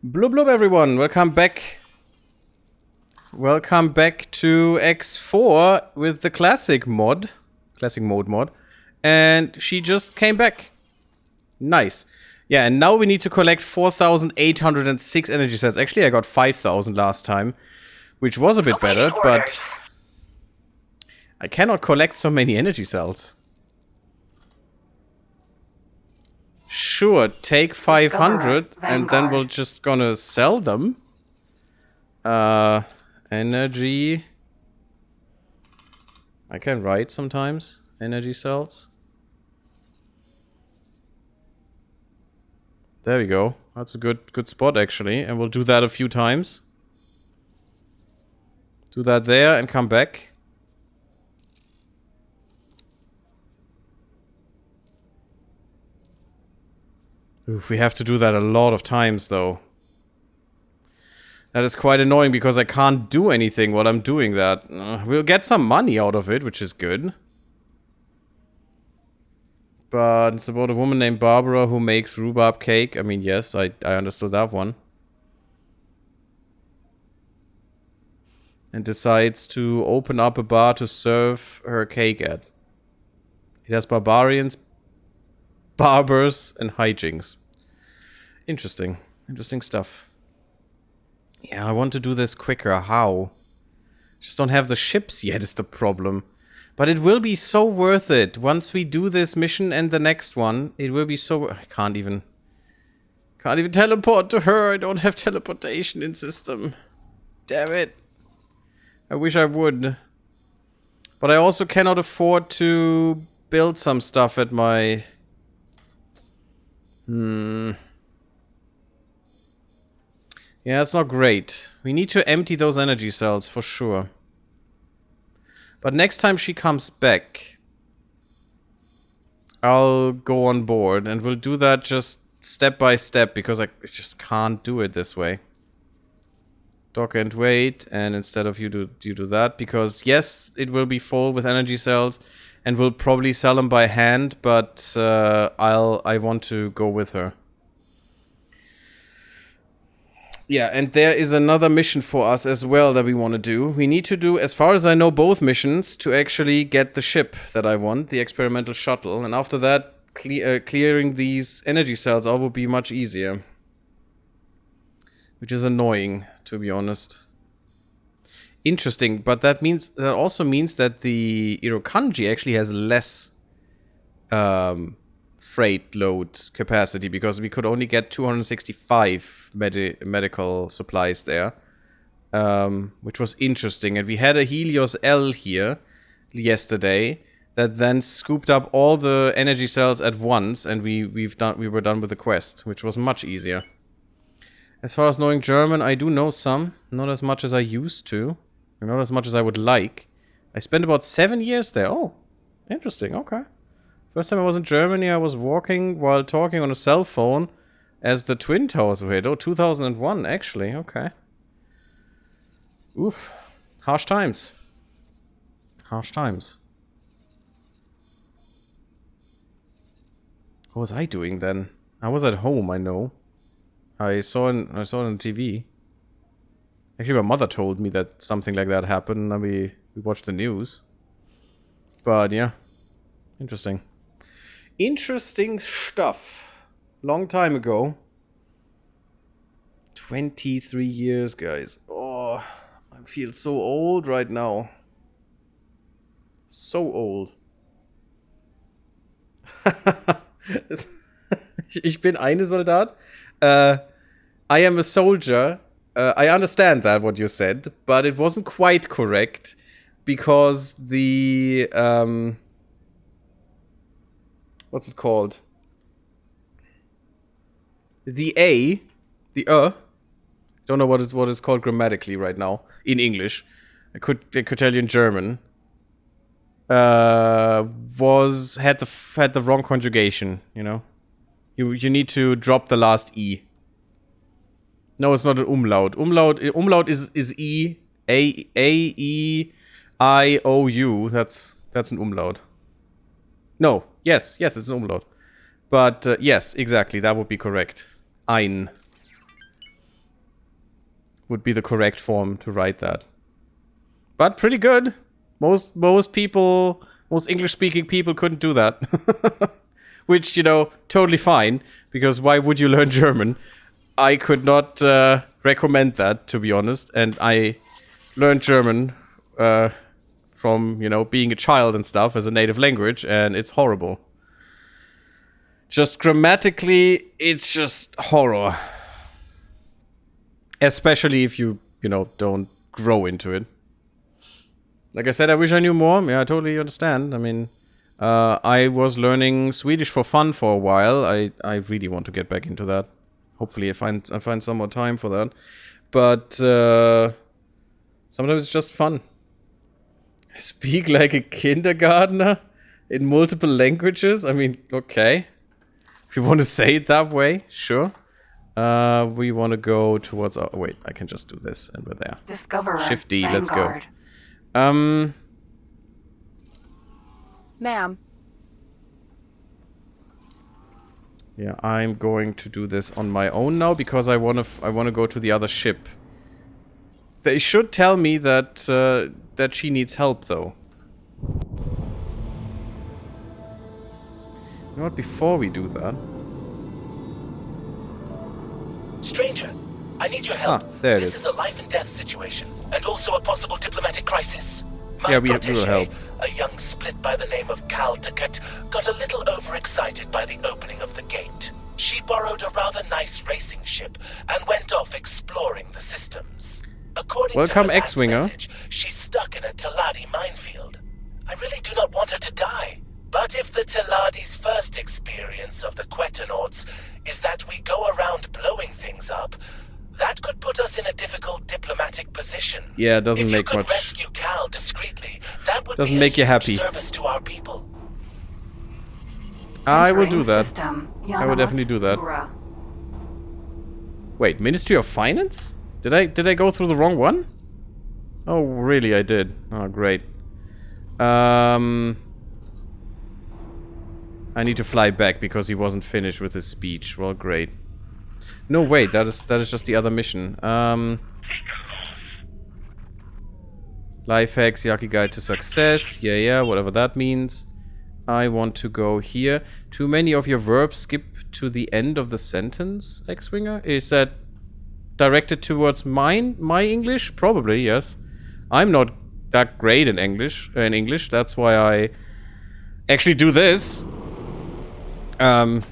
Blub blub everyone, welcome back. Welcome back to X4 with the classic mode mod. And she just came back. Nice. Yeah, and now we need to collect 4,806 energy cells. Actually, I got 5,000 last time, which was a bit better, but I cannot collect so many energy cells. Sure, take 500 and then we're just gonna sell them. Energy. I can write sometimes. Energy cells. There we go. That's a good spot actually. And we'll do that a few times. Do that there and come back. Oof, we have to do that a lot of times though. That is quite annoying because I can't do anything while I'm doing that. We'll get some money out of it, which is good. But it's about a woman named Barbara who makes rhubarb cake. I mean, yes, I understood that one. And decides to open up a bar to serve her cake at. It has barbarians, barbers, and hijinks. Interesting. Interesting stuff. Yeah, I want to do this quicker. How? Just don't have the ships yet is the problem. But it will be so worth it. Once we do this mission and the next one, it will be so... I can't even teleport to her. I don't have teleportation in system. Damn it. I wish I would. But I also cannot afford to build some stuff at my... Yeah, it's not great. We need to empty those energy cells for sure. But next time she comes back, I'll go on board and we'll do that just step by step because I just can't do it this way. Dock and wait, and instead of you do that because yes, it will be full with energy cells and we'll probably sell them by hand, but I want to go with her. Yeah, and there is another mission for us as well that we want to do. We need to do, as far as I know, both missions to actually get the ship that I want, the experimental shuttle. And after that, clearing these energy cells out will be much easier. Which is annoying, to be honest. Interesting, but that also means that the Irokanji actually has less freight load capacity because we could only get 265 medical supplies there, which was interesting. And we had a Helios L here yesterday that then scooped up all the energy cells at once, and we were done with the quest, which was much easier. As far as knowing German, I do know some, not as much as I used to, not as much as I would like. I spent about 7 years there. Oh, interesting. Okay. First time I was in Germany, I was walking while talking on a cell phone as the Twin Towers were hit. Oh, 2001, actually. Okay. Oof. Harsh times. Harsh times. What was I doing then? I was at home, I know. I saw it on TV. Actually, my mother told me that something like that happened, and we watched the news. But, yeah. Interesting. Interesting stuff. Long time ago. 23 years, guys. Oh, I feel so old right now. So old. Ich bin eine Soldat. I am a soldier. I understand that, what you said, but it wasn't quite correct because the... what's it called? The don't know what it's called grammatically right now in English. I could tell you in German. Had the wrong conjugation. You know, you need to drop the last e. No, it's not an umlaut. Umlaut is e e I o u. That's an umlaut. No. Yes, it's an umlaut. But, yes, exactly, that would be correct. Ein. would be the correct form to write that. But pretty good. Most people, most English-speaking people couldn't do that. Which, you know, totally fine. Because why would you learn German? I could not recommend that, to be honest. And I learned German from, you know, being a child and stuff as a native language. And it's horrible. Just grammatically, it's just horror. Especially if you know, don't grow into it. Like I said, I wish I knew more. Yeah, I totally understand. I mean, I was learning Swedish for fun for a while. I really want to get back into that. Hopefully I find some more time for that. But sometimes it's just fun. I speak like a kindergartner in multiple languages. I mean, okay. If you want to say it that way, sure. We want to go towards our... Wait, I can just do this and we're there. Discoverer, Shift D, Vanguard. let's go. Ma'am. Yeah, I'm going to do this on my own now because I want to go to the other ship. They should tell me that that she needs help though. You know what, before we do that... Stranger, I need your help. There it This is. is a life and death situation, and also a possible diplomatic crisis. My Yeah, we will protege, help. a young split by the name of Calticut, got a little overexcited by the opening of the gate. She borrowed a rather nice racing ship and went off exploring the systems. According Welcome, to her last X-Winger. message, she's stuck in a Teladi minefield. I really do not want her to die. But if the Teladi's first experience of the Quetanauts is that we go around blowing things up, that could put us in a difficult diplomatic position. Yeah, it doesn't make If you much... could rescue Cal discreetly, that would Doesn't be make a you huge happy. service to our people. I will do Entering that. system. I will definitely do that. Sura. Wait, Ministry of Finance? Did I go through the wrong one? Oh, really? I did. Oh, great. I need to fly back because he wasn't finished with his speech. Well, great. No, wait, that is just the other mission. Life hacks, Yaki Guide to Success. Yeah, whatever that means. I want to go here. Too many of your verbs skip to the end of the sentence, X-Winger? Is that directed towards my English? Probably, yes. I'm not that great in English. That's why I actually do this. To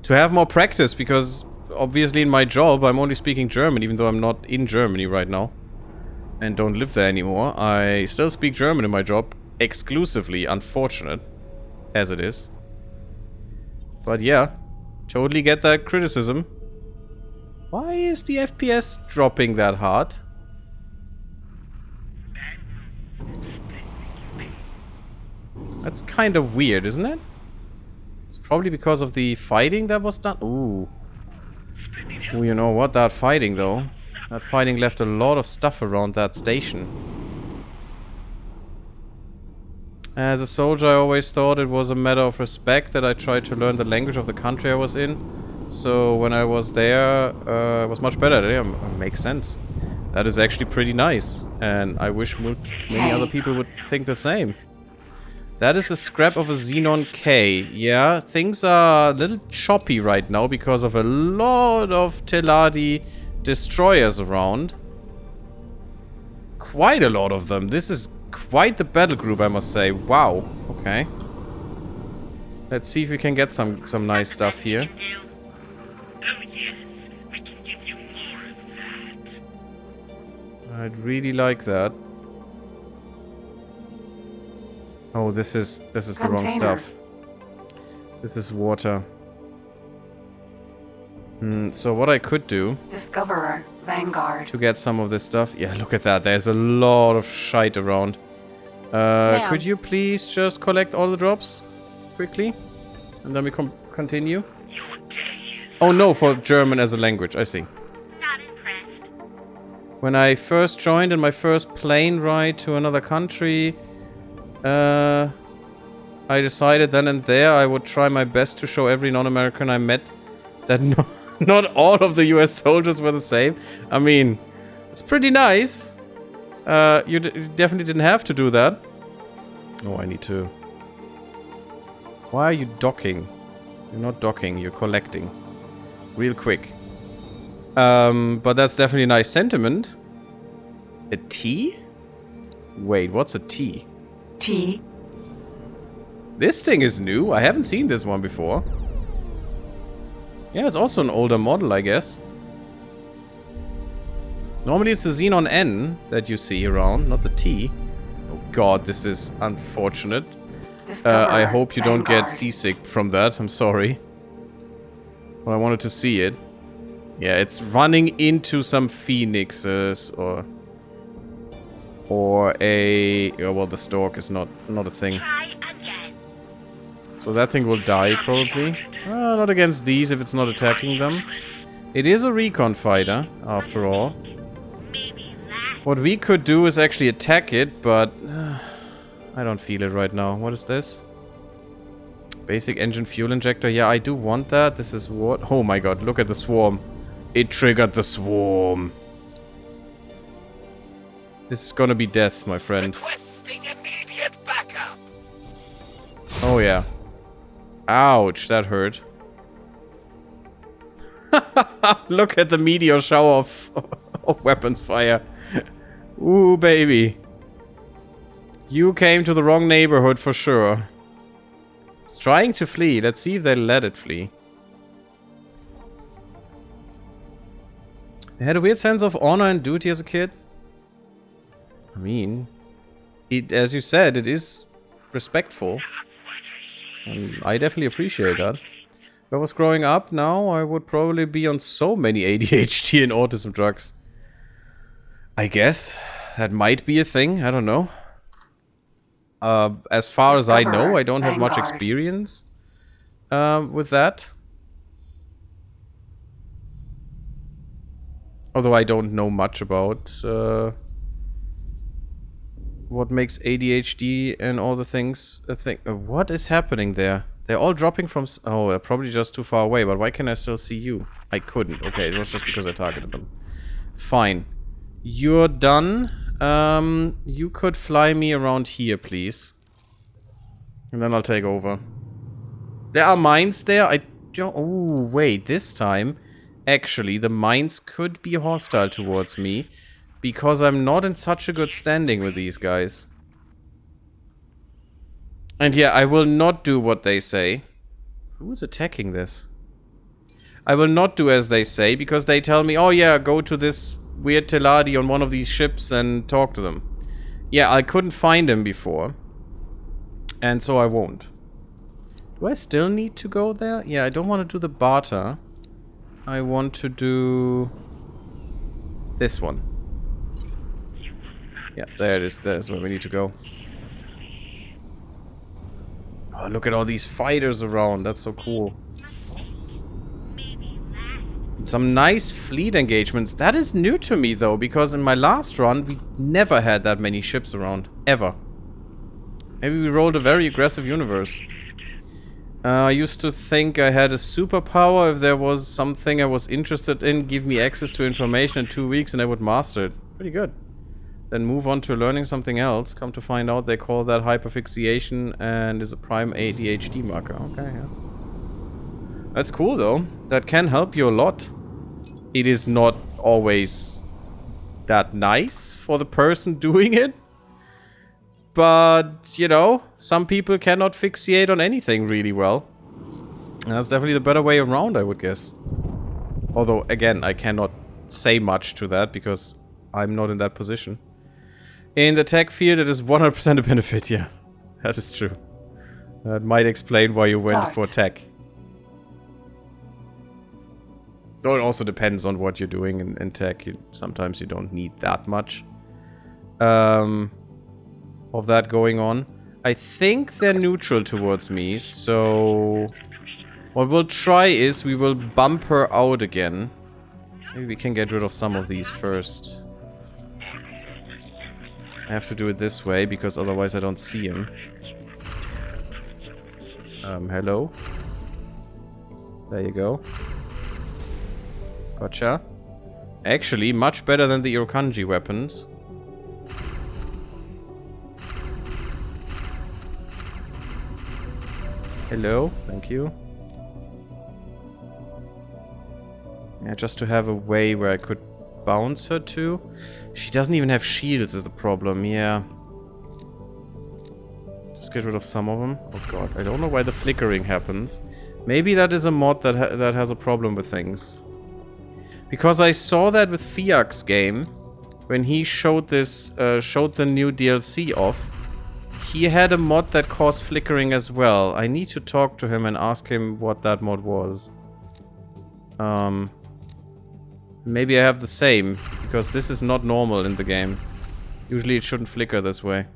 have more practice, because obviously in my job I'm only speaking German, even though I'm not in Germany right now and don't live there anymore. I still speak German in my job exclusively, unfortunate as it is. But yeah, totally get that criticism. Why is the FPS dropping that hard? That's kind of weird, isn't it? It's probably because of the fighting that was done. Ooh. Ooh, you know what? That fighting, though. That fighting left a lot of stuff around that station. As a soldier, I always thought it was a matter of respect that I tried to learn the language of the country I was in. So when I was there, it was much better. Yeah, makes sense. That is actually pretty nice. And I wish many other people would think the same. That is a scrap of a Xenon K. Yeah, things are a little choppy right now because of a lot of Teladi destroyers around. Quite a lot of them. This is quite the battle group, I must say. Wow. Okay. Let's see if we can get some nice stuff here. I'd really like that. Oh, this is the wrong stuff. This is water. So what I could do... Discoverer, Vanguard. To get some of this stuff... Yeah, look at that. There's a lot of shite around. Could you please just collect all the drops? Quickly? And then we continue? Oh no, for German as a language. I see. Not impressed. When I first joined in my first plane ride to another country... I decided then and there I would try my best to show every non-American I met that not all of the US soldiers were the same. I mean, It's pretty nice. You definitely didn't have to do that. Oh, I need to... Why are you docking? You're not docking, you're collecting. Real quick. But that's definitely a nice sentiment. A T? Wait, what's a T? T. This thing is new. I haven't seen this one before. Yeah, it's also an older model, I guess. Normally it's the Xenon N that you see around, not the T. Oh god, this is unfortunate. I hope you don't get seasick from that. I'm sorry. But I wanted to see it. Yeah, it's running into some phoenixes or a... Oh, well, the stork is not a thing. Try again. So that thing will die, probably. Not against these if it's not attacking them. It is a recon fighter, after all. Maybe last. What we could do is actually attack it, but... I don't feel it right now. What is this? Basic engine fuel injector. Yeah, I do want that. This is what? Oh my god, look at the swarm. It triggered the swarm. This is gonna be death, my friend. Requesting immediate backup. Oh yeah. Ouch, that hurt. Look at the meteor shower of weapons fire. Ooh, baby. You came to the wrong neighborhood for sure. It's trying to flee. Let's see if they let it flee. I had a weird sense of honor and duty as a kid. I mean, as you said, it is respectful. And I definitely appreciate that. If I was growing up now, I would probably be on so many ADHD and autism drugs. I guess. That might be a thing. I don't know. As far as I know, I don't have much experience with that. Although I don't know much about what makes ADHD and all the things a thing. What is happening there? They're all dropping from... Oh, they're probably just too far away, but why can I still see you? I couldn't. Okay, it was just because I targeted them. Fine. You're done. You could fly me around here, please. And then I'll take over. There are mines there. I don't... Oh, wait. This time, actually, the mines could be hostile towards me. Because I'm not in such a good standing with these guys. And yeah, I will not do what they say. Who is attacking this? I will not do as they say, because they tell me, oh yeah, go to this weird Teladi on one of these ships and talk to them. Yeah, I couldn't find him before. And so I won't. Do I still need to go there? Yeah, I don't want to do the barter. I want to do... this one. Yeah, there it is. There's where we need to go. Oh, look at all these fighters around. That's so cool. Some nice fleet engagements. That is new to me, though, because in my last run, we never had that many ships around. Ever. Maybe we rolled a very aggressive universe. I used to think I had a superpower. If there was something I was interested in, give me access to information in 2 weeks and I would master it. Pretty good. Then move on to learning something else. Come to find out they call that hyperfixation and is a prime ADHD marker. Okay, yeah. That's cool, though. That can help you a lot. It is not always that nice for the person doing it. But, you know, some people cannot fixate on anything really well. And that's definitely the better way around, I would guess. Although, again, I cannot say much to that because I'm not in that position. In the tech field, it is 100% a benefit, yeah. That is true. That might explain why you went for tech. Though it also depends on what you're doing in tech. Sometimes you don't need that much of that going on. I think they're neutral towards me, so... what we'll try is we will bump her out again. Maybe we can get rid of some of these first. I have to do it this way, because otherwise I don't see him. Hello? There you go. Gotcha. Actually, much better than the Irokanji weapons. Hello, thank you. Yeah, just to have a way where I could bounce her to. She doesn't even have shields is the problem, yeah. Just get rid of some of them. Oh god, I don't know why the flickering happens. Maybe that is a mod that has a problem with things. Because I saw that with Fiak's game, when he showed this, showed the new DLC off, he had a mod that caused flickering as well. I need to talk to him and ask him what that mod was. Maybe I have the same, because this is not normal in the game. Usually it shouldn't flicker this way.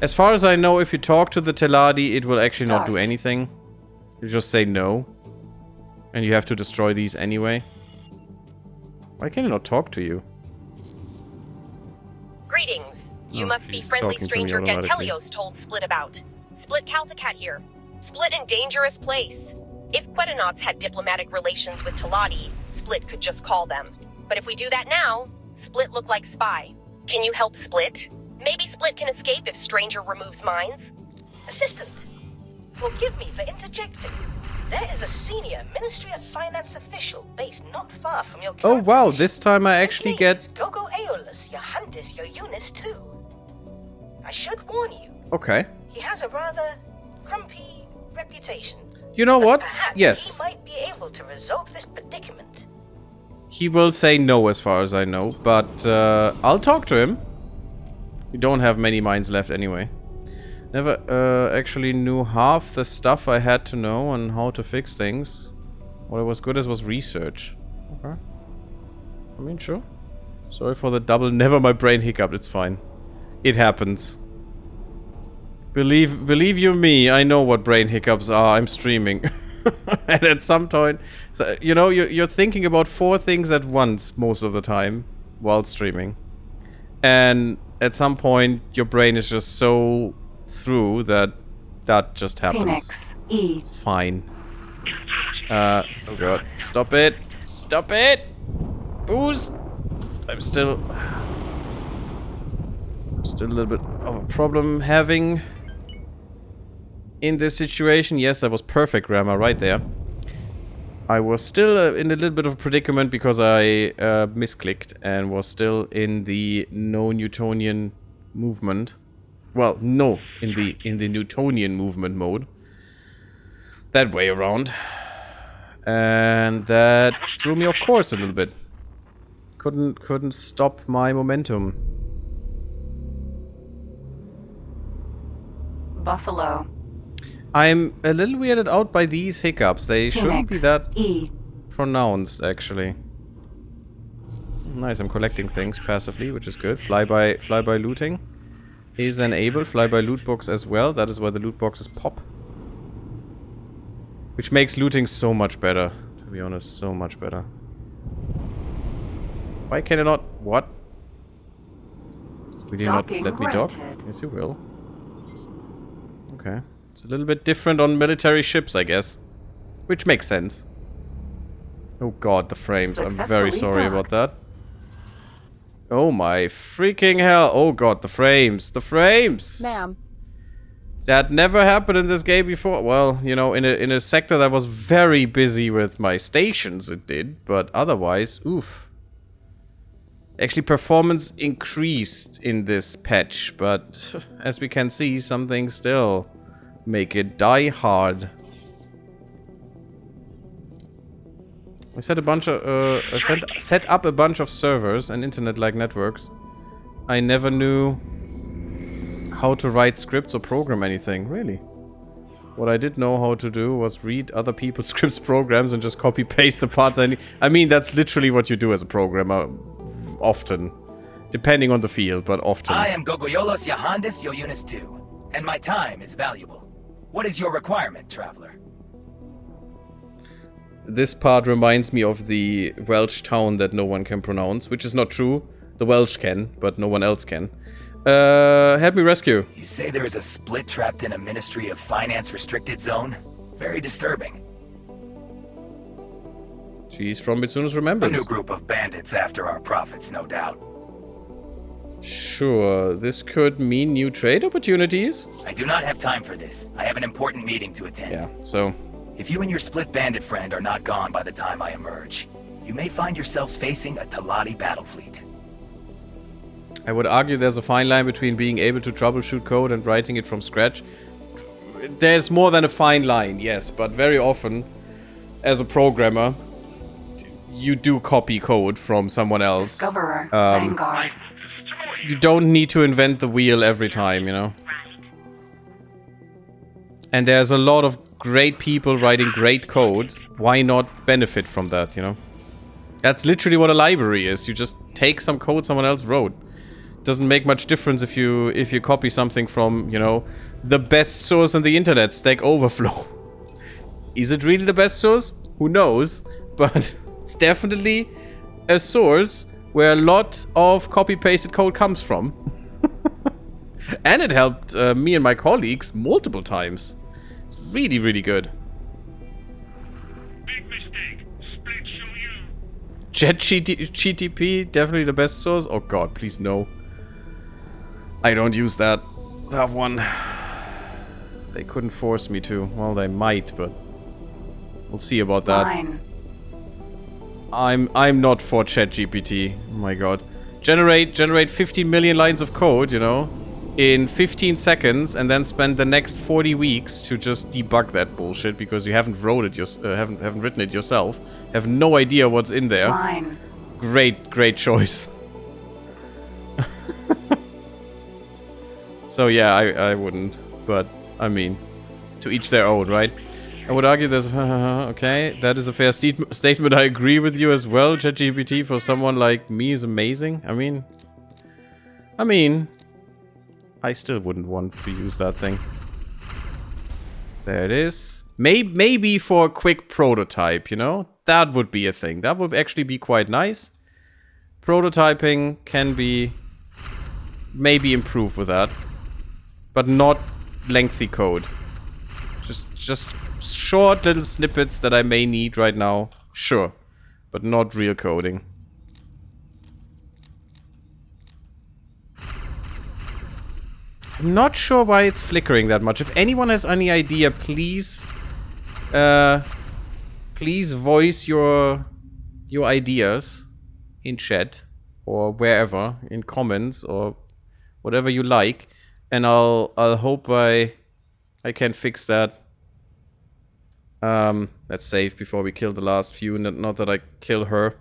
As far as I know, if you talk to the Teladi, it will actually not do anything. You just say no. And you have to destroy these anyway. Why can I not talk to you? Greetings. You Oh, must be she's friendly talking to me stranger automatically. Gantelios told Split about. Split Caltacat here. Split in dangerous place. If Quetanauts had diplomatic relations with Teladi, Split could just call them. But if we do that now, Split look like spy. Can you help Split? Maybe Split can escape if stranger removes mines. Assistant, forgive me for interjecting. There is a senior Ministry of Finance official based not far from your Oh current wow, position. this time I His actually name get... is Gogo Aeolus, Johannes, Eunice too. I should warn you, Okay. he has a rather grumpy reputation. You know But what? perhaps Yes. he might be able to resolve this predicament. He will say no as far as I know, but I'll talk to him. We don't have many mines left anyway. Never actually knew half the stuff I had to know on how to fix things. What I was good as was research. Okay. I mean, sure. Sorry for the double never my brain hiccup, it's fine. It happens. Believe you me, I know what brain hiccups are, I'm streaming. And at some point, so, you know, you're thinking about 4 things at once most of the time while streaming. And at some point, your brain is just so through that just happens. Phoenix. E. It's fine. Oh god. Stop it! Stop it! Boost! I'm still a little bit of a problem having in this situation. Yes, that was perfect grammar right there. I was still in a little bit of a predicament because I misclicked and was still in the no Newtonian movement. Well, no, in the Newtonian movement mode. That way around. And that threw me off course a little bit. Couldn't stop my momentum. Buffalo. I'm a little weirded out by these hiccups. They shouldn't be that E. pronounced, actually. Nice, I'm collecting things passively, which is good. Flyby looting is enabled. Flyby loot box as well. That is why the loot boxes pop. Which makes looting so much better. To be honest, so much better. Why can I not... What? Will you not Docking let me dock? granted. Yes, you will. Okay. It's a little bit different on military ships, I guess. Which makes sense. Oh god, the frames. I'm very Successfully sorry about docked. that. Oh my freaking hell. Oh god, the frames. The frames! Ma'am. That never happened in this game before. Well, you know, in a sector that was very busy with my stations, it did. But otherwise, oof. Actually, performance increased in this patch. But as we can see, some things still make it die hard. I set a bunch of set up a bunch of servers and internet-like networks. I never knew how to write scripts or program anything, really. What I did know how to do was read other people's scripts programs and just copy-paste the parts I need. I mean, that's literally what you do as a programmer, often. Depending on the field, but often. I am Gogoyolos Johannes Yoyunis II, and my time is valuable. What is your requirement, traveler? This part reminds me of the Welsh town that no one can pronounce, which is not true. The Welsh can, but no one else can. Help me rescue. You say there is a split trapped in a Ministry of Finance restricted zone? Very disturbing. She's from Mitsuno's A Remembrance. new group of bandits after our profits, no doubt. Sure, this could mean new trade opportunities. I do not have time for this. I have an important meeting to attend. Yeah, so... If you and your split bandit friend are not gone by the time I emerge, you may find yourselves facing a Talati battle fleet. I would argue there's a fine line between being able to troubleshoot code and writing it from scratch. There's more than a fine line, yes, but very often, as a programmer, you do copy code from someone else. Discoverer, Vanguard. You don't need to invent the wheel every time, you know? And there's a lot of great people writing great code. Why not benefit from that, you know? That's literally what a library is. You just take some code someone else wrote. Doesn't make much difference if you copy something from, you know, the best source on the internet, Stack Overflow. Is it really the best source? Who knows? But it's definitely a source where a lot of copy-pasted code comes from. And it helped me and my colleagues multiple times. It's really, really good. Big mistake. Split show you. GTP, definitely the best source. Oh god, please no. I don't use that one. They couldn't force me to. Well, they might, but we'll see about that. Fine. I'm not for ChatGPT. Oh my god. Generate 15 million lines of code, you know, in 15 seconds, and then spend the next 40 weeks to just debug that bullshit because you haven't haven't written it yourself. Have no idea what's in there. Fine. Great choice. So yeah, I wouldn't, but I mean, to each their own, right? I would argue there's okay, that is a fair statement. I agree with you as well. ChatGPT for someone like me is amazing. I mean, I still wouldn't want to use that thing. There it is. Maybe for a quick prototype, you know, that would be a thing. That would actually be quite nice. Prototyping can be maybe improved with that. But not lengthy code. Just short little snippets that I may need right now. Sure. But not real coding. I'm not sure why it's flickering that much. If anyone has any idea, please please voice your ideas in chat or wherever, in comments or whatever you like. And I'll hope I can fix that. Let's save before we kill the last few. Not that I kill her.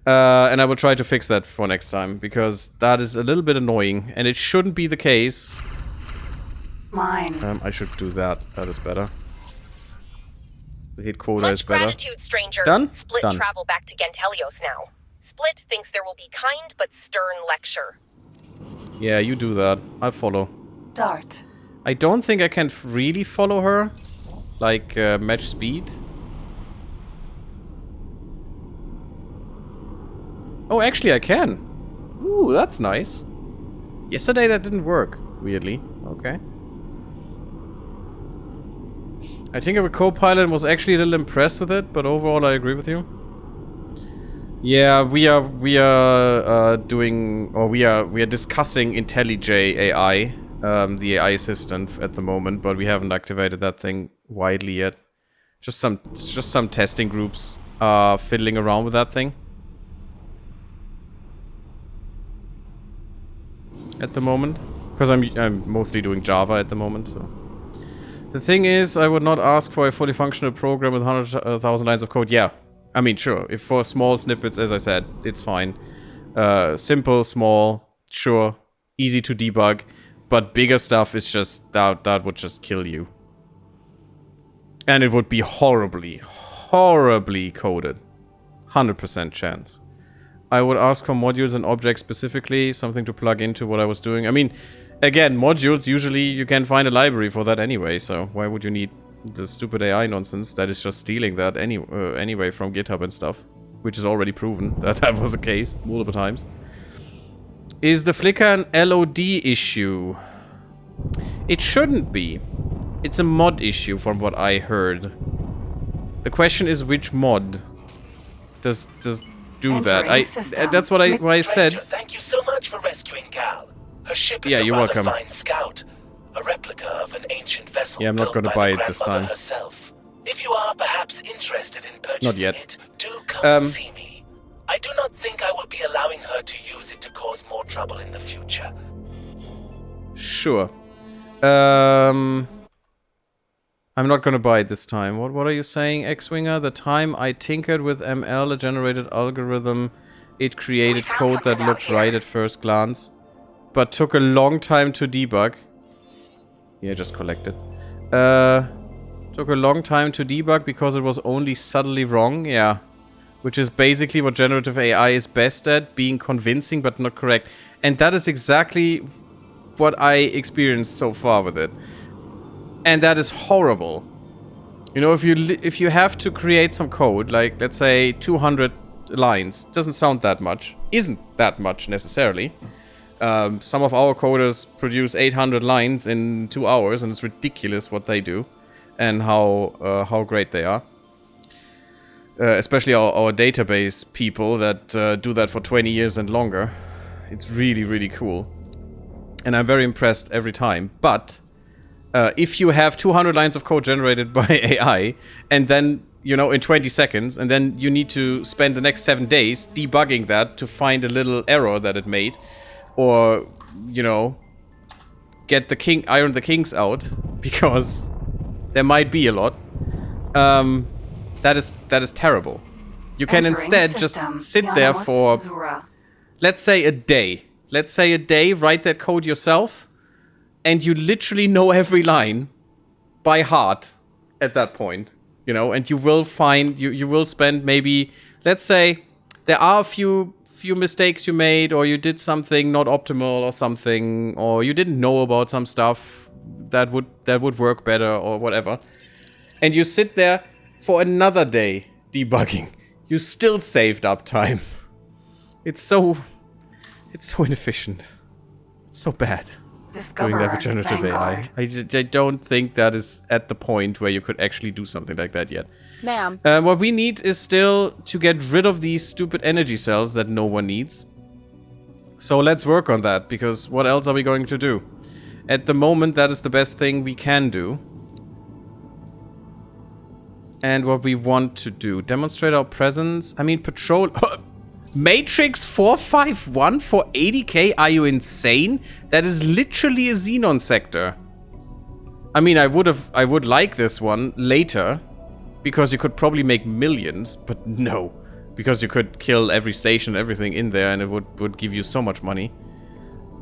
And I will try to fix that for next time, because that is a little bit annoying, and it shouldn't be the case. Mine. I should do that. That is better. The hit quota is Much better. gratitude, stranger. Done? Split Done. travel back to Gentelios now. Split thinks there will be kind but stern lecture. Yeah, you do that. I'll follow. Dart. I don't think I can really follow her. Like, match speed. Oh, actually I can. Ooh, that's nice. Yesterday that didn't work, weirdly. Okay. I think our co-pilot was actually a little impressed with it, but overall I agree with you. Yeah, we are discussing IntelliJ AI, the AI assistant at the moment, but we haven't activated that thing widely yet. Just some testing groups fiddling around with that thing at the moment, because I'm mostly doing Java at the moment. So the thing is, I would not ask for a fully functional program with 100,000 lines of code. Yeah. I mean, sure, if for small snippets, as I said, it's fine. Simple, small, sure, easy to debug, but bigger stuff is just, that would just kill you. And it would be horribly coded. 100% chance. I would ask for modules and objects specifically, something to plug into what I was doing. I mean, again, modules, usually you can find a library for that anyway, so why would you need the stupid AI nonsense that is just stealing that anyway from GitHub and stuff, which is already proven that that was the case multiple times. Is the flicker an LOD issue? It shouldn't be. It's a mod issue from what I heard. The question is which mod does do that. That's what I said. Stranger, thank you so much for rescuing Gal. Her ship is Yeah, a you're rather welcome. fine scout, a replica of an ancient vessel Yeah, I'm not built gonna by buy the it this grandmother time. herself. If you are perhaps interested in purchasing Not yet. it, do come and see me. I do not think I will be allowing her to use it to cause more trouble in the future. Sure. I'm not gonna buy it this time. What are you saying, X-Winger? The time I tinkered with ML, a generated algorithm, it created code that looked right at first glance, but took a long time to debug. Yeah, just collect it. Took a long time to debug because it was only subtly wrong. Yeah. Which is basically what generative AI is best at, being convincing but not correct. And that is exactly what I experienced so far with it. And that is horrible. You know, if you have to create some code, like, let's say, 200 lines, doesn't sound that much. Isn't that much, necessarily. Some of our coders produce 800 lines in 2 hours, and it's ridiculous what they do. And how great they are. Especially our database people that do that for 20 years and longer. It's really, really cool. And I'm very impressed every time. But if you have 200 lines of code generated by AI, and then, you know, in 20 seconds, and then you need to spend the next 7 days debugging that to find a little error that it made, or, you know, get iron the kinks out, because there might be a lot. That is terrible. You can instead just sit there for, let's say a day. Let's say a day, write that code yourself, and you literally know every line by heart at that point. You know, and you will find, you will spend maybe, let's say, there are a few mistakes you made, or you did something not optimal or something, or you didn't know about some stuff that would work better or whatever. And you sit there for another day debugging. You still saved up time. It's so inefficient. It's so bad. Doing that with generative AI. I don't think that is at the point where you could actually do something like that yet. Ma'am. What we need is still to get rid of these stupid energy cells that no one needs. So let's work on that, because what else are we going to do? At the moment, that is the best thing we can do. And what we want to do. Demonstrate our presence. I mean, patrol... Matrix 451 for 80k? Are you insane? That is literally a Xenon sector. I mean, I would like this one later, because you could probably make millions, but no. Because you could kill every station, everything in there, and it would give you so much money.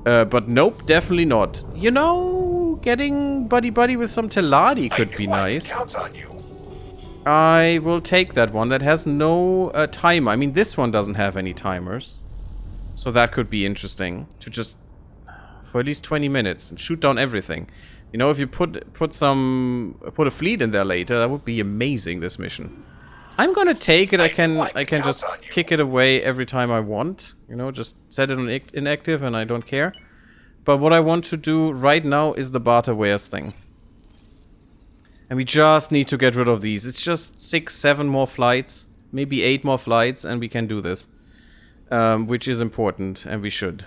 But nope, definitely not. You know, getting buddy-buddy with some Teladi could be nice. I will take that one. That has no timer. I mean, this one doesn't have any timers. So that could be interesting. To just... for at least 20 minutes and shoot down everything. You know, if you put a fleet in there later, that would be amazing, this mission. I'm gonna take it. I can just kick it away every time I want. You know, just set it on inactive and I don't care. But what I want to do right now is the barter wares thing. And we just need to get rid of these. It's just 6, 7 more flights. Maybe 8 more flights and we can do this. Which is important, and we should.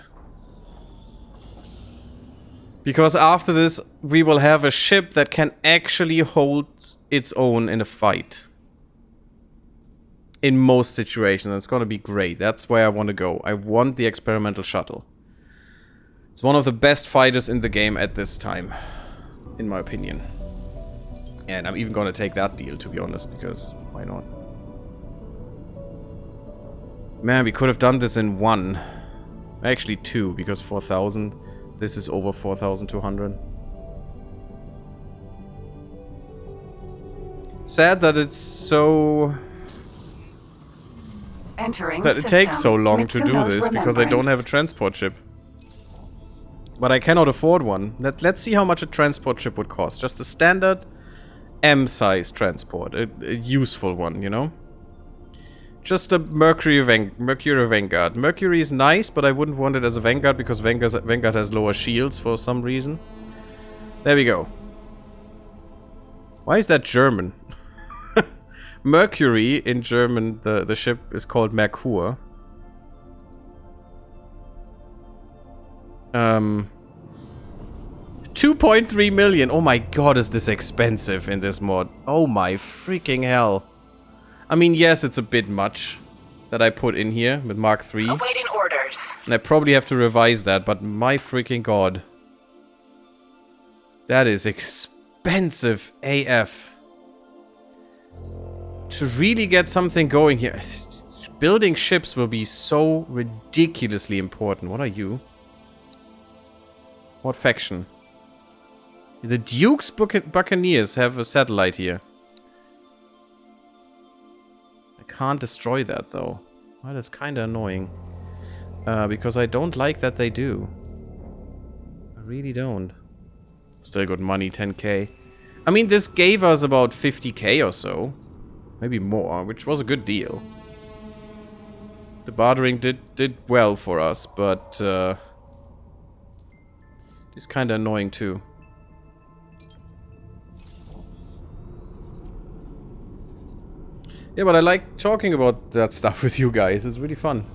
Because after this, we will have a ship that can actually hold its own in a fight. In most situations. It's gonna be great. That's where I want to go. I want the experimental shuttle. It's one of the best fighters in the game at this time. In my opinion. And I'm even gonna take that deal, to be honest, because why not? Man, we could have done this in 1. Actually 2, because 4,000. This is over 4,200. Sad that it's so... that it takes so long to do this, because I don't have a transport ship. But I cannot afford one. Let's see how much a transport ship would cost. Just a standard... M-size transport, a useful one, you know? Just a Mercury Vanguard. Mercury is nice, but I wouldn't want it as a Vanguard because Vanguard has lower shields for some reason. There we go. Why is that German? Mercury in German, the ship is called Merkur. 2.3 million. Oh my god, is this expensive in this mod. Oh my freaking hell. I mean, yes, it's a bit much that I put in here with Mark III. Awaiting orders. And I probably have to revise that, but my freaking god. That is expensive AF. To really get something going here. Building ships will be so ridiculously important. What are you? What faction? The Duke's Buccaneers have a satellite here. I can't destroy that though. Well, that's kind of annoying. Because I don't like that they do. I really don't. Still got money, 10k. I mean, this gave us about 50k or so. Maybe more, which was a good deal. The bartering did well for us, but it's kind of annoying too. Yeah, but I like talking about that stuff with you guys. It's really fun.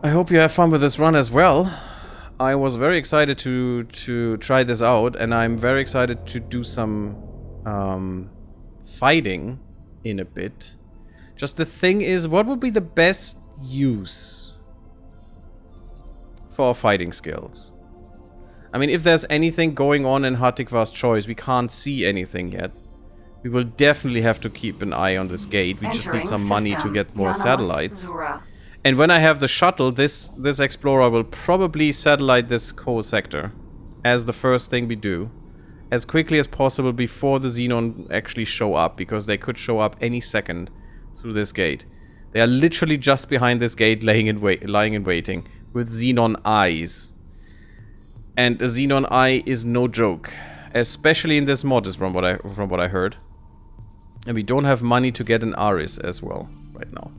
I hope you have fun with this run as well. I was very excited to try this out, and I'm very excited to do some fighting in a bit. Just the thing is, what would be the best use for our fighting skills? I mean, if there's anything going on in Hatikva's choice, we can't see anything yet. We will definitely have to keep an eye on this gate. We just need some money to get more satellites. And when I have the shuttle, this explorer will probably satellite this whole sector as the first thing we do. As quickly as possible before the Xenon actually show up, because they could show up any second through this gate. They are literally just behind this gate lying in waiting with Xenon eyes. And a Xenon eye is no joke. Especially in this mod, is from what I heard. And we don't have money to get an Aris as well right now.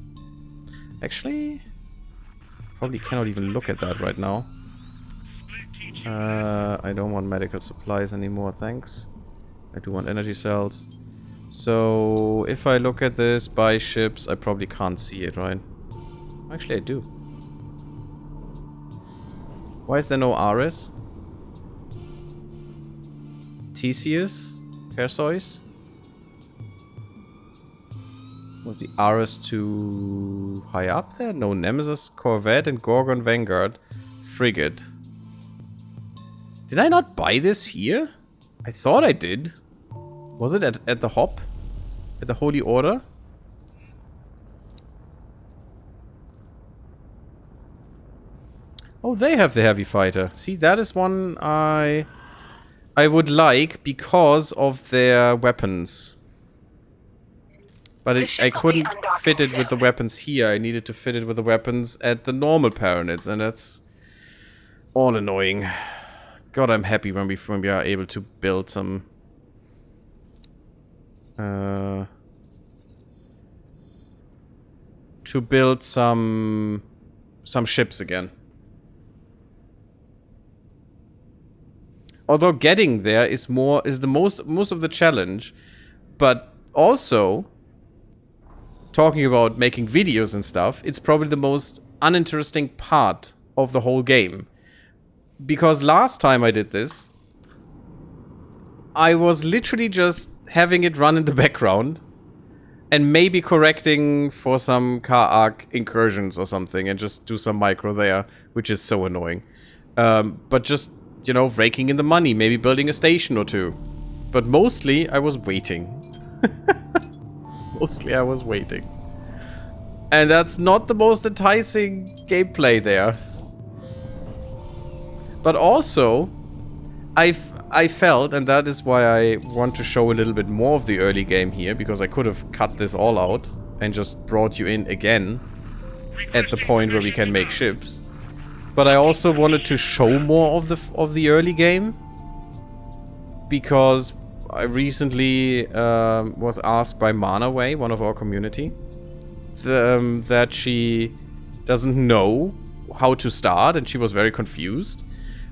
Actually, probably cannot even look at that right now. I don't want medical supplies anymore, thanks. I do want energy cells. So, if I look at this, buy ships, I probably can't see it, right? Actually, I do. Why is there no Aris? Theseus? Perseus? Was the Aris too high up there? No, Nemesis, Corvette, and Gorgon Vanguard. Frigate. Did I not buy this here? I thought I did. Was it at the Hop? At the Holy Order? Oh, they have the heavy fighter. See, that is one I would like because of their weapons. But I couldn't fit it with the weapons here. I needed to fit it with the weapons at the normal Paranids, and that's all annoying. God, I'm happy when we are able to build some ships again. Although getting there is the most of the challenge, but also talking about making videos and stuff, it's probably the most uninteresting part of the whole game. Because last time I did this, I was literally just having it run in the background and maybe correcting for some car arc incursions or something and just do some micro there, which is so annoying. But just, you know, raking in the money, maybe building a station or two. But mostly I was waiting. Mostly I was waiting. And that's not the most enticing gameplay there. But also, I felt, and that is why I want to show a little bit more of the early game here, because I could have cut this all out and just brought you in again at the point where we can make ships. But I also wanted to show more of the early game, because I recently was asked by Manaway, one of our community, that she doesn't know how to start, and she was very confused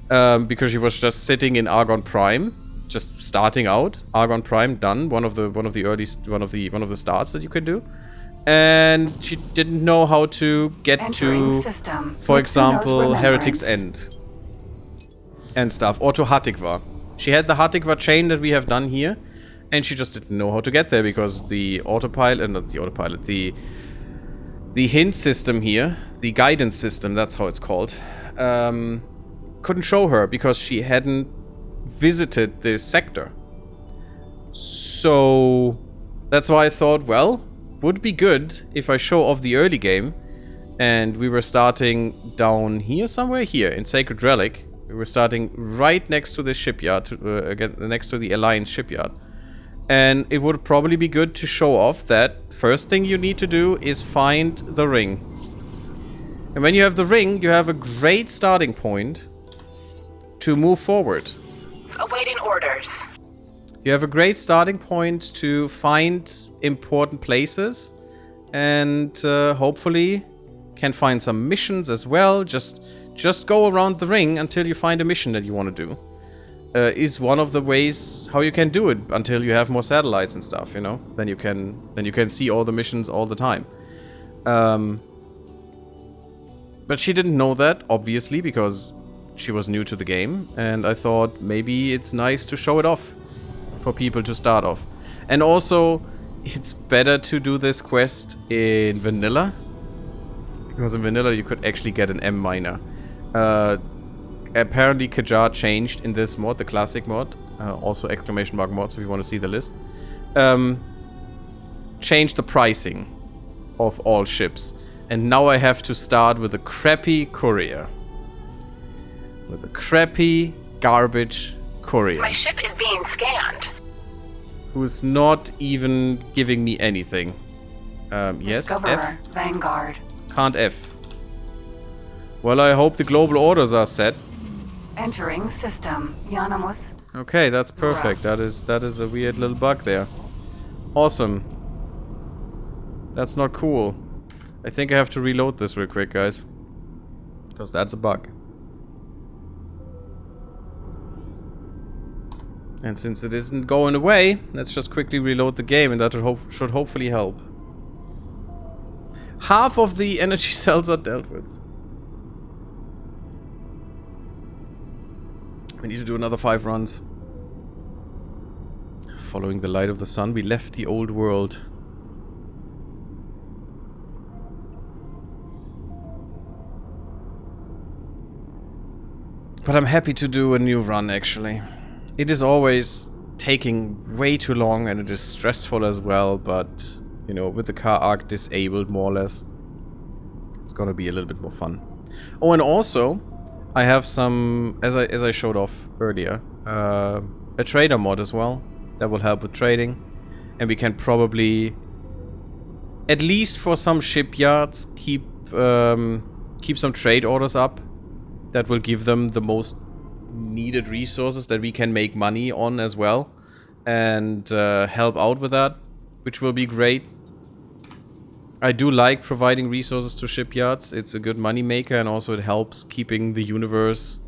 because she was just sitting in Argon Prime, just starting out. Argon Prime done, one of the starts that you can do, and she didn't know how to get Entering to, system. for Mitsuno's example, Heretic's remembrance. End and stuff, or to Hatikva. She had the Hatikva chain that we have done here, and she just didn't know how to get there because the autopilot, not the autopilot, the hint system here, the guidance system, that's how it's called, couldn't show her because she hadn't visited this sector. So that's why I thought, well, would be good if I show off the early game, and we were starting down here somewhere, here in Sacred Relic. We were starting right next to the shipyard, again next to the Alliance shipyard. And it would probably be good to show off that first thing you need to do is find the ring. And when you have the ring, you have a great starting point to move forward. Awaiting orders. You have a great starting point to find important places, and hopefully can find some missions as well. Just go around the ring until you find a mission that you want to do. Is one of the ways how you can do it until you have more satellites and stuff, you know. Then you can see all the missions all the time. But she didn't know that, obviously, because she was new to the game, and I thought maybe it's nice to show it off for people to start off. And also, it's better to do this quest in vanilla, because in vanilla you could actually get an M minor. Apparently Kajar changed in this mod, the classic mod, also exclamation mark mod, so if you want to see the list, changed the pricing of all ships. And now I have to start with a crappy courier. With a crappy, garbage courier. My ship is being scanned. Who's not even giving me anything. Yes, Discoverer, F? Vanguard. Can't F. Well, I hope the global orders are set. Entering system. Yanamus. Okay, that's perfect. That is a weird little bug there. Awesome. That's not cool. I think I have to reload this real quick, guys. Because that's a bug. And since it isn't going away, let's just quickly reload the game, and that should hopefully help. Half of the energy cells are dealt with. We need to do another 5 runs. Following the light of the sun, we left the old world. But I'm happy to do a new run, actually. It is always taking way too long, and it is stressful as well, but, you know, with the car arc disabled, more or less, it's gonna be a little bit more fun. Oh, and also, I have some, as I showed off earlier, a trader mod as well, that will help with trading, and we can probably, at least for some shipyards, keep some trade orders up, that will give them the most needed resources that we can make money on as well, and help out with that, which will be great. I do like providing resources to shipyards. It's a good money maker, and also it helps keeping the universe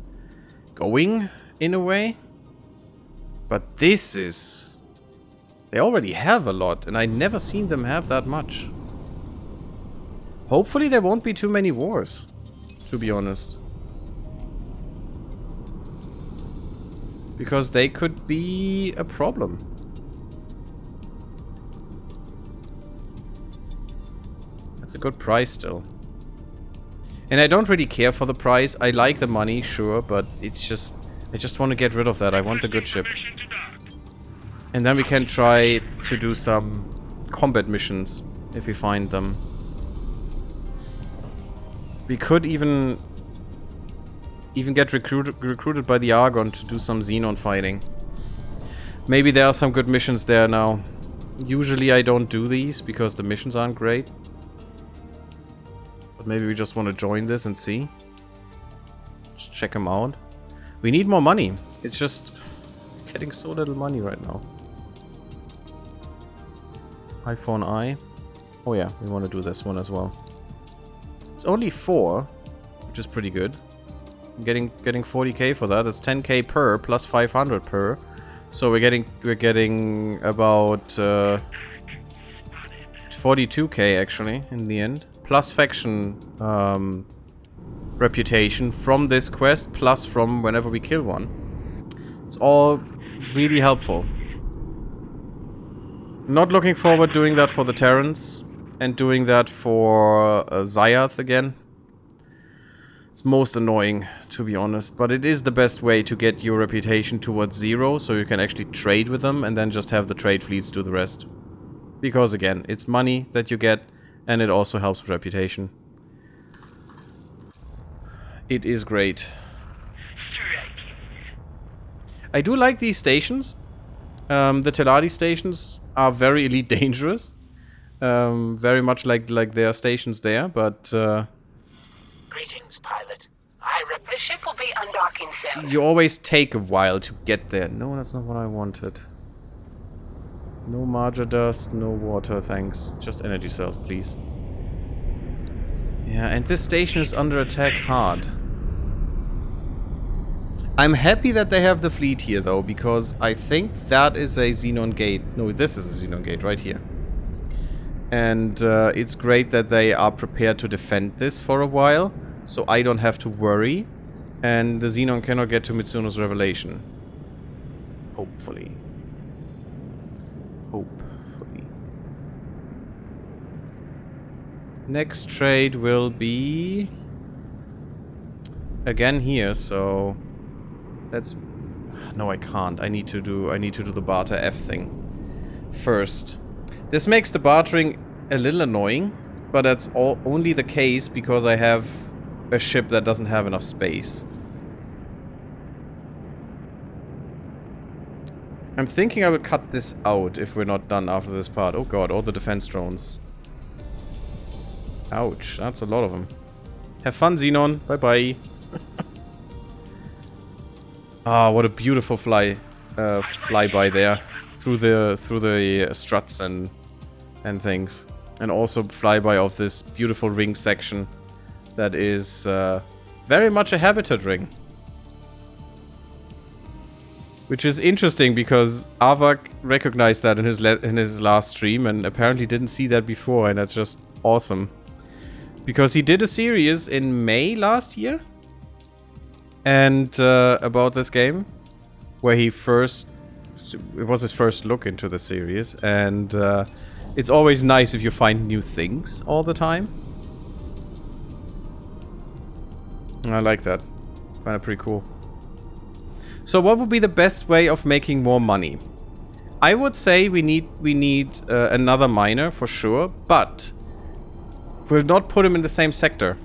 going in a way. But this is... they already have a lot, and I never seen them have that much. Hopefully there won't be too many wars, to be honest. Because they could be a problem. That's a good price still. And I don't really care for the price. I like the money, sure, but it's just... I just want to get rid of that. I want the good ship. And then we can try to do some combat missions, if we find them. We could even get recruited by the Argon to do some Xenon fighting. Maybe there are some good missions there now. Usually I don't do these because the missions aren't great. But maybe we just want to join this and see. Just check them out. We need more money. It's just getting so little money right now. iPhone I. Oh yeah, we want to do this one as well. It's only 4, which is pretty good. Getting 40k for that. That's 10k per plus 500 per. So we're getting about 42k actually in the end. Plus faction reputation from this quest, plus from whenever we kill one. It's all really helpful. Not looking forward doing that for the Terrans and doing that for Zyath again. It's most annoying, to be honest, but it is the best way to get your reputation towards 0, so you can actually trade with them and then just have the trade fleets do the rest. Because again, it's money that you get, and it also helps with reputation. It is great. I do like these stations. The Teladi stations are very elite dangerous. Very much like their stations there, but... Greetings, pilot. The ship will be undocking soon. You always take a while to get there. No, that's not what I wanted. No Marja dust, no water, thanks. Just energy cells, please. Yeah, and this station is under attack hard. I'm happy that they have the fleet here, though, because I think that is a Xenon gate. No, this is a Xenon gate right here. And it's great that they are prepared to defend this for a while, so I don't have to worry. And the Xenon cannot get to Mitsuno's revelation. Hopefully. Hopefully. Next trade will be... again here, so... Let's... No, I can't. I need to do the barter F thing first. This makes the bartering a little annoying, but that's only the case because I have a ship that doesn't have enough space. I'm thinking I will cut this out if we're not done after this part. Oh god, all the defense drones. Ouch, that's a lot of them. Have fun, Xenon. Bye-bye. Ah, what a beautiful flyby there. Through the struts and things. And also flyby of this beautiful ring section that is very much a habitat ring. Which is interesting because Avak recognized that in his last stream and apparently didn't see that before, and that's just awesome. Because he did a series in May last year and about this game where he it was his first look into the series, and it's always nice if you find new things all the time. I like that. I find it pretty cool. So what would be the best way of making more money? I would say we need another miner for sure, but we'll not put him in the same sector.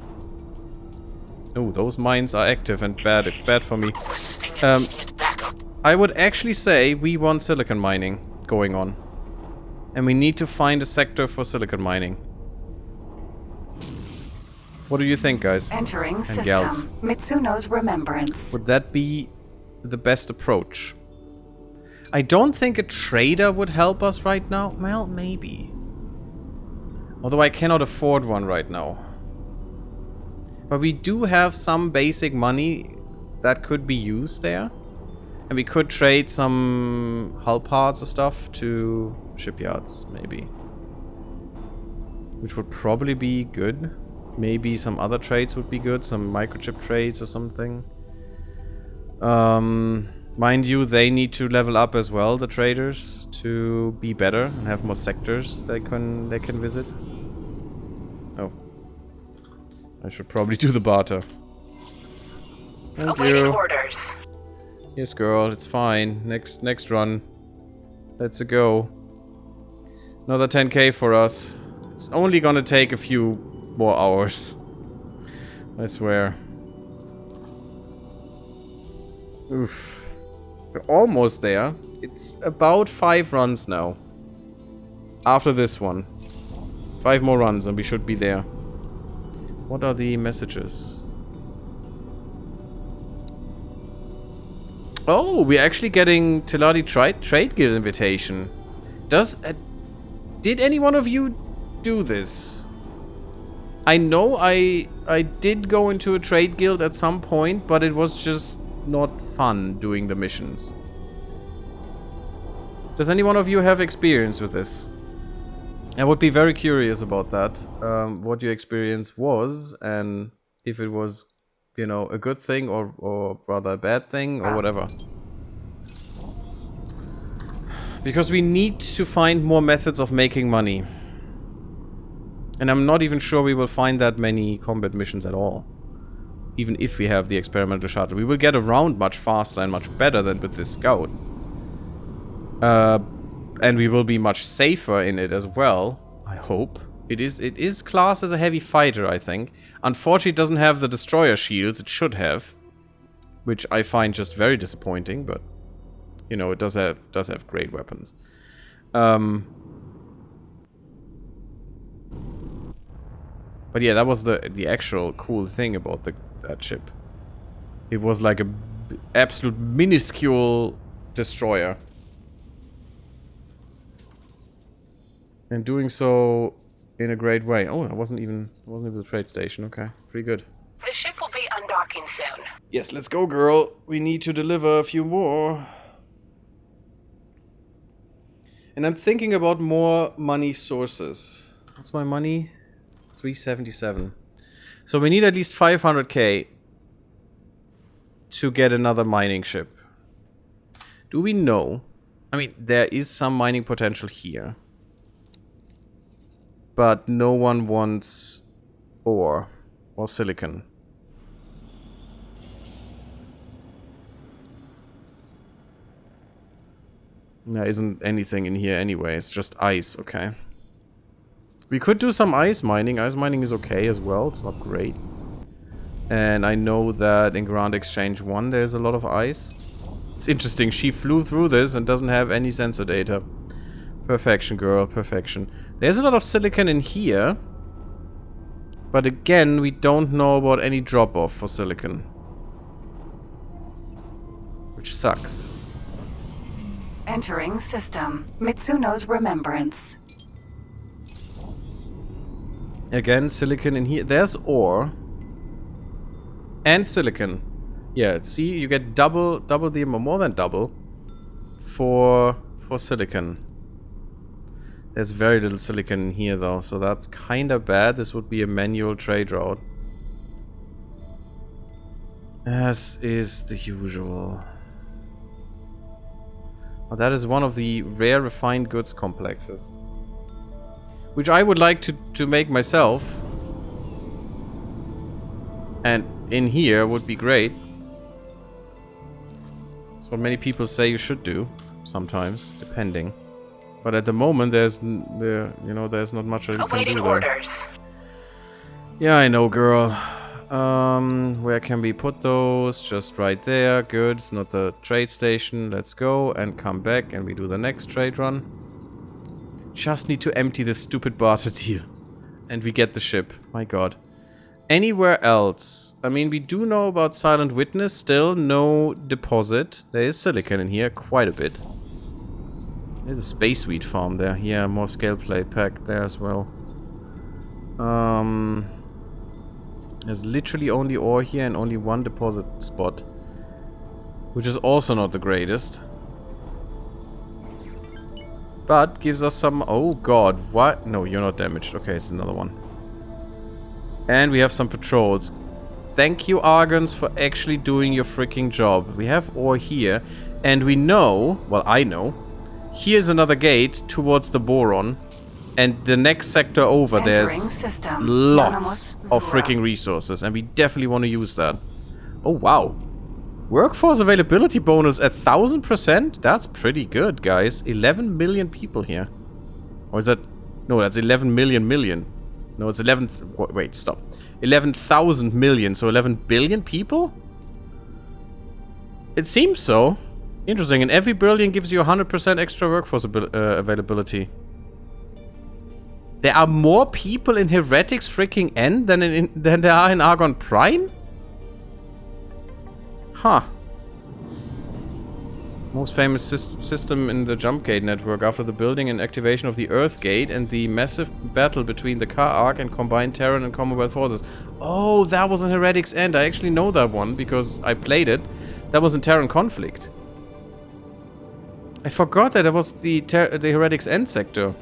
Oh, those mines are active and bad for me. I would actually say we want silicon mining going on. And we need to find a sector for silicon mining. What do you think, guys? Entering and system. gals? Mitsuno's remembrance. Would that be the best approach? I don't think a trader would help us right now. Well, maybe. Although I cannot afford one right now. But we do have some basic money that could be used there. And we could trade some hull parts or stuff to shipyards, maybe. Which would probably be good. Maybe some other trades would be good. Some microchip trades or something. Mind you, they need to level up as well, the traders, to be better and have more sectors they can visit. Oh. I should probably do the barter. Thank Awaiting you. orders. Yes, girl, it's fine. Next run. Let's go. Another 10k for us. It's only gonna take a few more hours. I swear. Oof. We're almost there. It's about 5 runs now. After this one. 5 more runs and we should be there. What are the messages? Oh, we're actually getting Teladi Trade Guild invitation. Does Did any one of you do this? I know I did go into a trade guild at some point, but it was just not fun doing the missions. Does any one of you have experience with this? I would be very curious about that. What your experience was, and if it was, you know, a good thing or rather a bad thing or whatever. Because we need to find more methods of making money. And I'm not even sure we will find that many combat missions at all. Even if we have the experimental shuttle. We will get around much faster and much better than with this scout. And we will be much safer in it as well, I hope. It is classed as a heavy fighter, I think. Unfortunately, it doesn't have the destroyer shields it should have. Which I find just very disappointing, but... You know, it does have great weapons. But yeah, that was the actual cool thing about that ship. It was like a absolute minuscule destroyer. And doing so in a great way. Oh, it wasn't even the trade station. Okay, pretty good. The ship will be undocking soon. Yes, let's go, girl. We need to deliver a few more. And I'm thinking about more money sources. What's my money? 377. So we need at least 500k to get another mining ship. Do we know? I mean, there is some mining potential here. But no one wants ore or silicon. There isn't anything in here anyway, it's just ice, okay. We could do some ice mining. Ice mining is okay as well, it's not great. And I know that in Grand Exchange 1 there's a lot of ice. It's interesting, she flew through this and doesn't have any sensor data. Perfection, girl, perfection. There's a lot of silicon in here. But again, we don't know about any drop-off for silicon. Which sucks. Entering system. Mitsuno's remembrance. Again, silicon in here. There's ore. And silicon. Yeah, see, you get double the amount, more than double for silicon. There's very little silicon in here though, so that's kinda bad. This would be a manual trade route. As is the usual. Oh, that is one of the rare refined goods complexes. Which I would like to make myself. And in here would be great. That's what many people say you should do. Sometimes, depending. But at the moment, there's not much I can Awaiting do there. orders. Yeah, I know, girl. Where can we put those? Just right there. Good. It's not the trade station. Let's go and come back and we do the next trade run. Just need to empty this stupid barter deal. And we get the ship. My god. Anywhere else? I mean, we do know about Silent Witness. Still no deposit. There is silicon in here. Quite a bit. There's a space wheat farm there. Yeah, more scale play pack there as well. There's literally only ore here and only one deposit spot. Which is also not the greatest. But gives us some... Oh god, what? No, you're not damaged. Okay, it's another one. And we have some patrols. Thank you, Argons, for actually doing your freaking job. We have ore here. And we know... Well, I know. Here's another gate towards the boron. And the next sector over, there's lots of freaking resources. And we definitely want to use that. Oh, wow. Workforce availability bonus 1000%? That's pretty good, guys. 11 million people here. Or is that... No, that's 11 million. No, it's 11... Wait, stop. 11,000 million, so 11 billion people? It seems so. Interesting, and every billion gives you 100% extra workforce availability. There are more people in Heretics freaking N than there are in Argon Prime? Huh. Most famous system in the jump gate network after the building and activation of the Earth Gate and the massive battle between the Car Arc and combined Terran and Commonwealth forces. Oh, that was in Heretic's End. I actually know that one because I played it. That was in Terran Conflict. I forgot that it was the Heretic's End sector.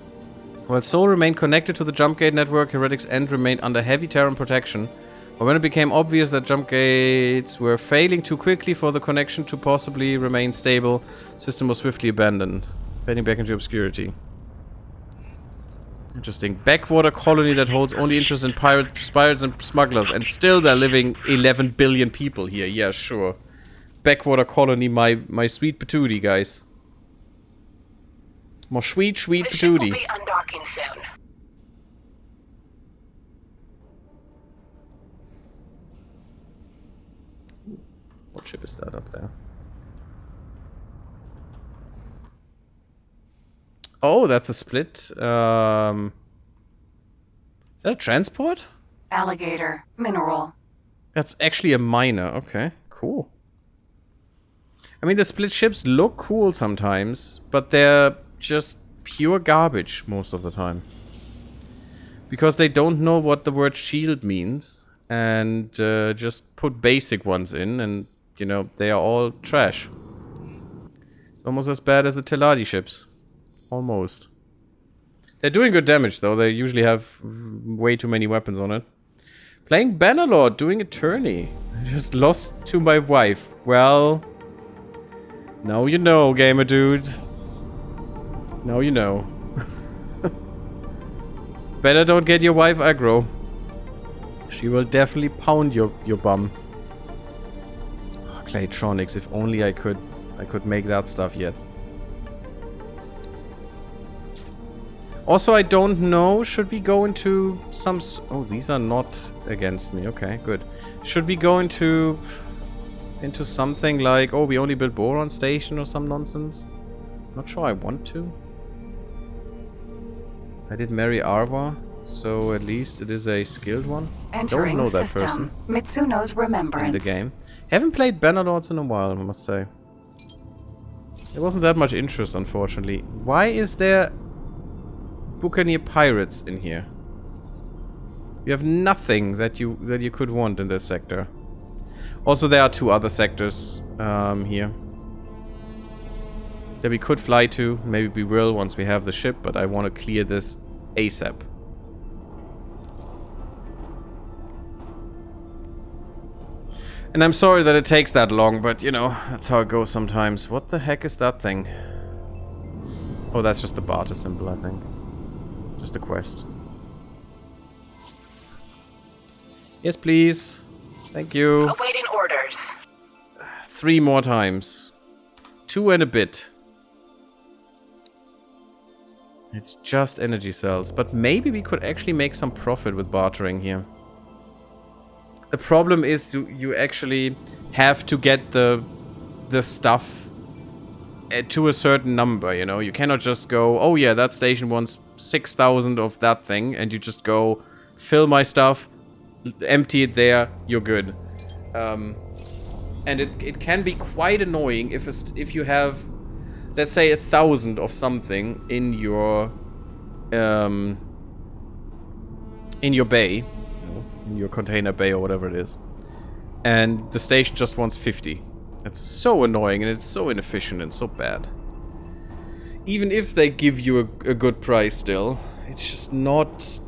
While Sol remained connected to the jump gate network, Heretic's End remained under heavy Terran protection. But when it became obvious that jump gates were failing too quickly for the connection to possibly remain stable, system was swiftly abandoned, fading back into obscurity. Interesting. Backwater colony that holds only interest in pirates and smugglers, and still they're living 11 billion people here. Yeah, sure. Backwater colony, my sweet patootie, guys. My sweet patootie. The ship will be undocking soon. What ship is that up there? Oh, that's a split. Is that a transport? Alligator. Mineral. That's actually a miner. Okay, cool. I mean, the split ships look cool sometimes, but they're just pure garbage most of the time. Because they don't know what the word shield means, and just put basic ones in, and you know, they are all trash. It's almost as bad as the Teladi ships. Almost. They're doing good damage, though. They usually have way too many weapons on it. Playing Bannerlord, doing a tourney. I just lost to my wife. Well, now you know, gamer dude. Now you know. Better don't get your wife aggro. She will definitely pound your bum. Claytronics, if only I could make that stuff yet. Also, I don't know, should we go into some... Oh, these are not against me. Okay, good. Should we go into something like, oh, we only built Boron Station or some nonsense? Not sure I want to. I did marry Arva, so at least it is a skilled one. Entering don't know that system. person. Mitsuno's Remembrance. In the game. Haven't played Bannerlords in a while, I must say. There wasn't that much interest, unfortunately. Why is there Buccaneer Pirates in here? You have nothing that you could want in this sector. Also, there are two other sectors here that we could fly to. Maybe we will once we have the ship, but I want to clear this ASAP. And I'm sorry that it takes that long, but you know, that's how it goes sometimes. What the heck is that thing? Oh, that's just the barter symbol, I think. Just a quest. Yes, please. Thank you. Awaiting orders. 3 more times. 2 and a bit. It's just energy cells, but maybe we could actually make some profit with bartering here. The problem is you actually have to get the stuff to a certain number, you know? You cannot just go, oh yeah, that station wants 6,000 of that thing, and you just go, fill my stuff, empty it there, you're good. And it can be quite annoying if you have, let's say, 1,000 of something in your bay, in your container bay or whatever it is, and the station just wants 50. It's so annoying, and it's so inefficient and so bad. Even if they give you a good price still, it's just not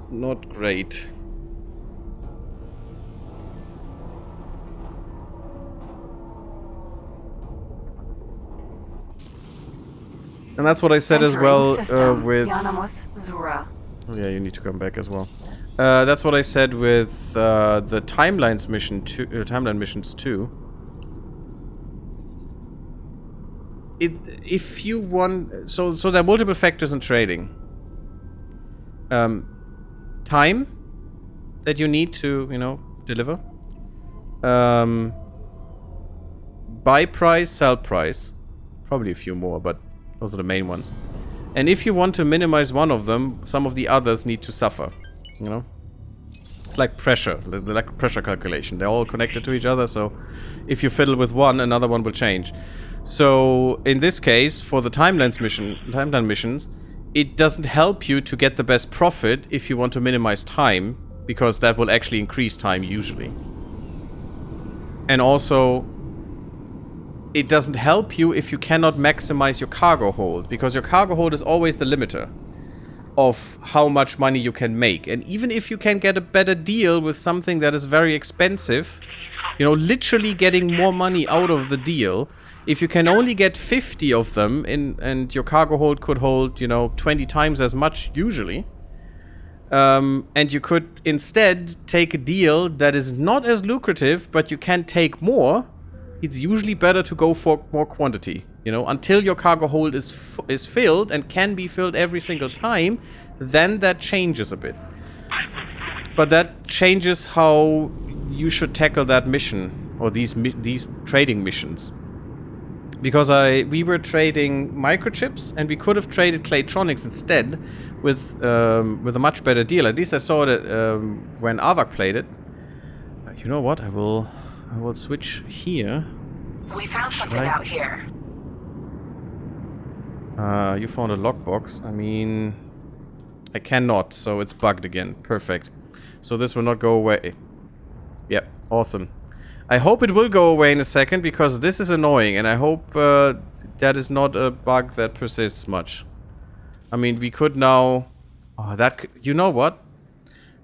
great. And that's what I said as well with... Oh yeah, you need to come back as well. That's what I said with the timeline missions too. If you want, so there are multiple factors in trading. Time that you need to, you know, deliver. Buy price, sell price, probably a few more, but those are the main ones. And if you want to minimize one of them, some of the others need to suffer. You know? It's like pressure, like pressure calculation. They're all connected to each other, so if you fiddle with one, another one will change. So in this case, for the timeline missions, it doesn't help you to get the best profit if you want to minimize time, because that will actually increase time usually. And also, it doesn't help you if you cannot maximize your cargo hold, because your cargo hold is always the limiter of how much money you can make. And even if you can get a better deal with something that is very expensive, you know, literally getting more money out of the deal, if you can only get 50 of them and your cargo hold could hold, you know, 20 times as much usually, and you could instead take a deal that is not as lucrative, but you can take more, it's usually better to go for more quantity, you know, until your cargo hold is filled and can be filled every single time. Then that changes a bit. But that changes how you should tackle that mission, or these trading missions. Because we were trading microchips, and we could have traded Claytronics instead with a much better deal. At least I saw it when Avak played it. You know what? I will switch here. We found something out here. You found a lockbox. I mean, I cannot, so it's bugged again. Perfect. So this will not go away. Yep, awesome. I hope it will go away in a second, because this is annoying, and I hope that is not a bug that persists much. I mean, we could now... Oh, that... You know what?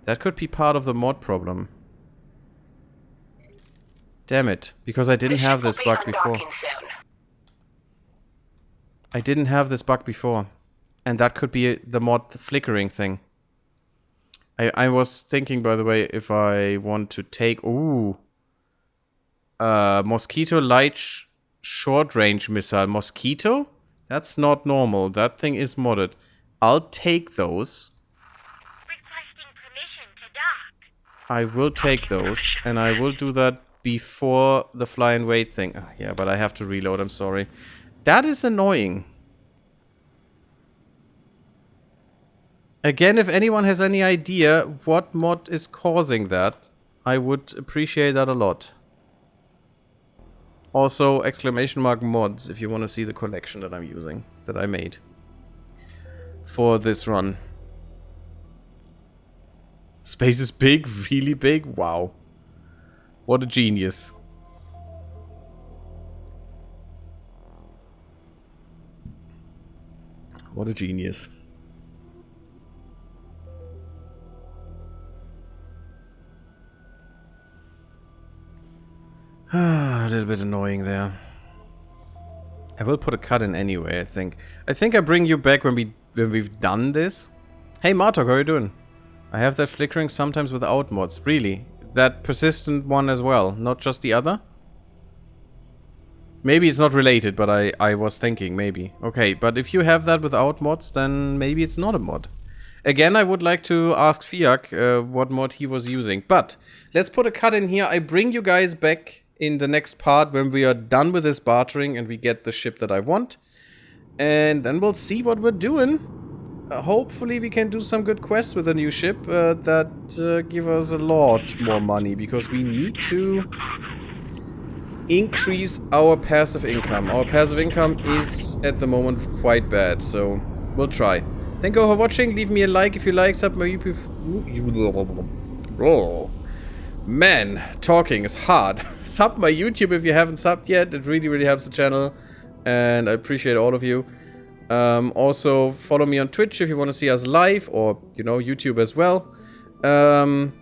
That could be part of the mod problem. Damn it. Because I didn't have this bug before. I didn't have this bug before. And that could be the mod flickering thing. I was thinking, by the way, if I want to take... Ooh... Mosquito light short range missile. Mosquito? That's not normal. That thing is modded. I'll take those. Requesting permission to dock. I will take those, and I will do that before the fly and wait thing. Oh, yeah, but I have to reload. I'm sorry. That is annoying. Again, if anyone has any idea what mod is causing that, I would appreciate that a lot. Also, !mods if you want to see the collection that I'm using, that I made for this run. Space is big, really big? Wow. What a genius. What a genius. A little bit annoying there. I will put a cut in anyway, I think. I think I bring you back when we've done this. Hey Martok, how are you doing? I have that flickering sometimes without mods. Really? That persistent one as well, not just the other? Maybe it's not related, but I was thinking, maybe. Okay, but if you have that without mods, then maybe it's not a mod. Again, I would like to ask Fiak what mod he was using. But, let's put a cut in here. I bring you guys back in the next part when we are done with this bartering and we get the ship that I want. And then we'll see what we're doing. Hopefully we can do some good quests with the new ship that give us a lot more money, because we need to increase our passive income. Our passive income is at the moment quite bad, so we'll try. Thank you for watching. Leave me a like if you like. Sub my YouTube. Man, talking is hard. Sub my YouTube if you haven't subbed yet. It really, really helps the channel. And I appreciate all of you. Also, follow me on Twitch if you want to see us live. Or, you know, YouTube as well. And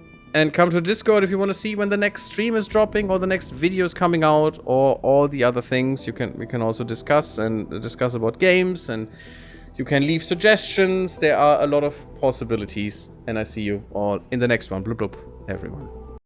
come to Discord if you want to see when the next stream is dropping. Or the next video is coming out. Or all the other things we can also discuss. And discuss about games. And you can leave suggestions. There are a lot of possibilities. And I see you all in the next one. Bloop bloop, everyone.